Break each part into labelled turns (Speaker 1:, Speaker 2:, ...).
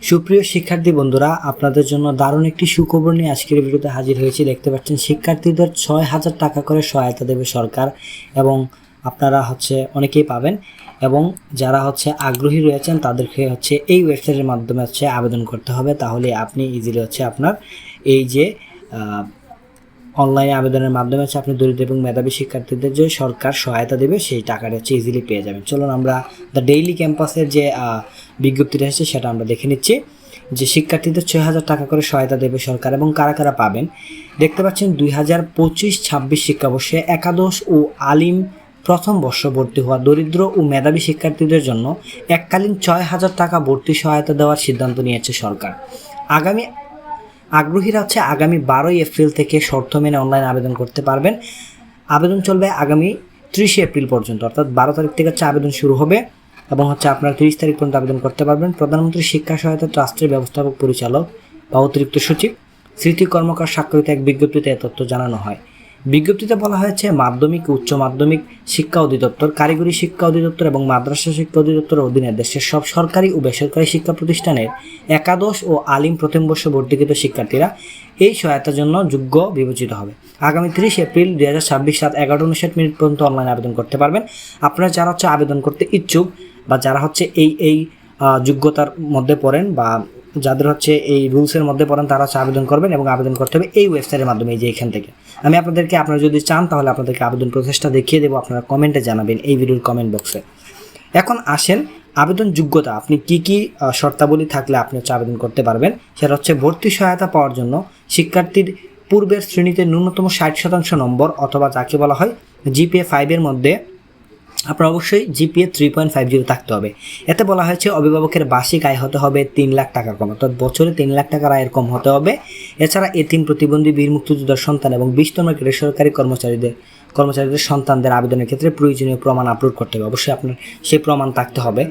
Speaker 1: সুপ্রিয় শিক্ষার্থী বন্ধুরা, আপনাদের জন্য দারুণ একটি সুখবর নিয়ে আজকের ভিডিওতে হাজির হয়েছি। দেখতে পাচ্ছেন শিক্ষার্থীদের ৬,০০০ টাকা করে সহায়তা দেবে সরকার এবং আপনারা অনেকেই পাবেন। এবং যারা আগ্রহী রয়েছেন তাদেরকে এই ওয়েবসাইটের মাধ্যমে আবেদন করতে হবে। তাহলে আপনি ইজিলি আপনার এই যে অনলাইনে আবেদনের মাধ্যমে আপনি দরিদ্র এবং মেধাবী শিক্ষার্থীদের যে সরকার সহায়তা দেবে সেই টাকাটা ইজিলি পেয়ে যাবেন। চলুন আমরা দ্য ডেইলি ক্যাম্পাসের যে বিজ্ঞপ্তিটা এসেছে সেটা আমরা দেখে নিচ্ছি। যে শিক্ষার্থীদের ৬,০০০ টাকা করে সহায়তা দেবে সরকার এবং কারা কারা পাবেন দেখতে পাচ্ছেন। ২০২৫-২৬ শিক্ষাবর্ষে একাদশ ও আলিম প্রথম বর্ষ ভর্তি হওয়া দরিদ্র ও মেধাবী শিক্ষার্থীদের জন্য এককালীন ৬,০০০ টাকা ভর্তি সহায়তা দেওয়ার সিদ্ধান্ত নিয়েছে সরকার। আগ্রহীরা আগামী ১২ এপ্রিল থেকে শর্ত মেনে অনলাইন আবেদন করতে পারবেন। আবেদন চলবে আগামী ৩০ এপ্রিল পর্যন্ত, অর্থাৎ ১২ তারিখ থেকে আবেদন শুরু হবে এবং আপনারা ৩০ তারিখ পর্যন্ত আবেদন করতে পারবেন। প্রধানমন্ত্রী শিক্ষা সহায়তা ট্রাস্টের ব্যবস্থাপক পরিচালক বা অতিরিক্ত সচিব স্মৃতি কর্মকার স্বাক্ষরিত এক বিজ্ঞপ্তিতে এ তথ্য জানানো হয়। বিজ্ঞপ্তিতে বলা হয়েছে, মাধ্যমিক ও উচ্চ মাধ্যমিক শিক্ষা অধিদপ্তর, কারিগরি শিক্ষা অধিদপ্তর এবং মাদ্রাসা শিক্ষা অধিদপ্তরের অধীনে দেশের সব সরকারি ও বেসরকারি শিক্ষা প্রতিষ্ঠানের একাদশ ও আলিম প্রথম বর্ষ ভর্তিকৃত শিক্ষার্থীরা এই সহায়তার জন্য যোগ্য বিবেচিত হবে। আগামী ৩০ এপ্রিল ২০২৬ রাত ১১:৫৯ পর্যন্ত অনলাইন আবেদন করতে পারবেন। আপনারা যারা আবেদন করতে ইচ্ছুক বা যারা এই যোগ্যতার মধ্যে পড়েন বা যাদের এই রুলসের মধ্যে পড়েন তারা আবেদন করবেন এবং আবেদন করতে হবে এই ওয়েবসাইটের মাধ্যমে। এই যে এখান থেকে আমি আপনারা যদি চান তাহলে আপনাদেরকে আবেদন প্রসেসটা দেখিয়ে দেবো। আপনারা কমেন্টে জানাবেন এই ভিডিওর কমেন্ট বক্সে। এখন আসেন আবেদন যোগ্যতা, আপনি কি শর্তাবলী থাকলে আপনি আবেদন করতে পারবেন। সেটা ভর্তি সহায়তা পাওয়ার জন্য শিক্ষার্থীর পূর্বের শ্রেণীতে ন্যূনতম ৬০% নম্বর অথবা যাকে বলা হয় GPA 5 মধ্যে আপনার অবশ্যই GPA 3.50 থাকতে হবে। এতে বলা হয়েছে অভিভাবকের বার্ষিক আয় হতে হবে ৩ লাখ টাকার কম, অর্থাৎ বছরে ৩ লাখ টাকার আয়ের কম হতে হবে। এছাড়া এতিম, প্রতিবন্ধী, বীর মুক্তিযোদ্ধার সন্তান এবং 20তম গ্রেডের সরকারি কর্মচারীদের সন্তানদের আবেদনের ক্ষেত্রে প্রয়োজনীয় প্রমাণ আপলোড করতে হবে। অবশ্যই আপনার সেই প্রমাণ থাকতে হবে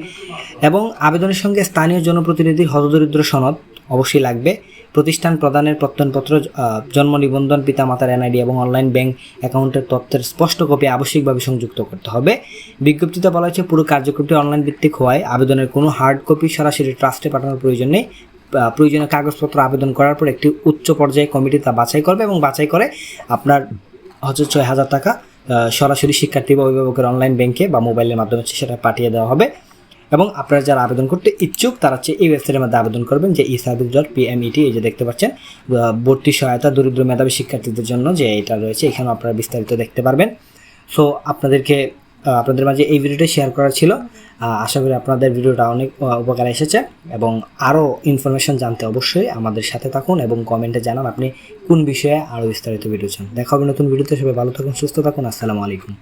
Speaker 1: এবং আবেদনের সঙ্গে স্থানীয় জনপ্রতিনিধির হতদরিদ্র সনদ অবশ্যই লাগবে। প্রতিষ্ঠান প্রদানের প্রত্যয়নপত্র, জন্ম নিবন্ধন, পিতামাতার NID এবং অনলাইন ব্যাংক অ্যাকাউন্টের তথ্যের স্পষ্ট কপি আবশ্যিকভাবে সংযুক্ত করতে হবে। বিজ্ঞপ্তিতে বলা হয়েছে, পুরো কার্যক্রমটি অনলাইন ভিত্তিক হওয়ায় আবেদনের কোনো হার্ড কপি সরাসরি ট্রাস্টে পাঠানোর প্রয়োজন নেই। প্রয়োজনীয় কাগজপত্র আবেদন করার পর একটি উচ্চ পর্যায়ে কমিটি তা বাছাই করবে এবং বাছাই করে আপনার ৬,০০০ টাকা সরাসরি শিক্ষার্থী বা অভিভাবকের অনলাইন ব্যাংকে বা মোবাইলের মাধ্যমে সেটা পাঠিয়ে দেওয়া হবে। এবং আপনারা যারা আবেদন করতে ইচ্ছুক তারা এই ওয়েবসাইটের মধ্যে আবেদন করবেন, যে eservice.pmet। এই যে দেখতে পাচ্ছেন ভর্তি সহায়তা দরিদ্র মেধাবী শিক্ষার্থীদের জন্য যে এটা রয়েছে, এখানে আপনারা বিস্তারিত দেখতে পারবেন। সো আপনাদের মাঝে এই ভিডিওটা শেয়ার করা ছিল। আশা করি আপনাদের ভিডিওটা অনেক উপকারে এসেছে এবং আরও ইনফরমেশন জানতে অবশ্যই আমাদের সাথে থাকুন এবং কমেন্টে জানান আপনি কোন বিষয়ে আরও বিস্তারিত ভিডিও চান। দেখা হবে নতুন ভিডিওতে। সবাই ভালো থাকুন, সুস্থ থাকুন। আসসালামু আলাইকুম।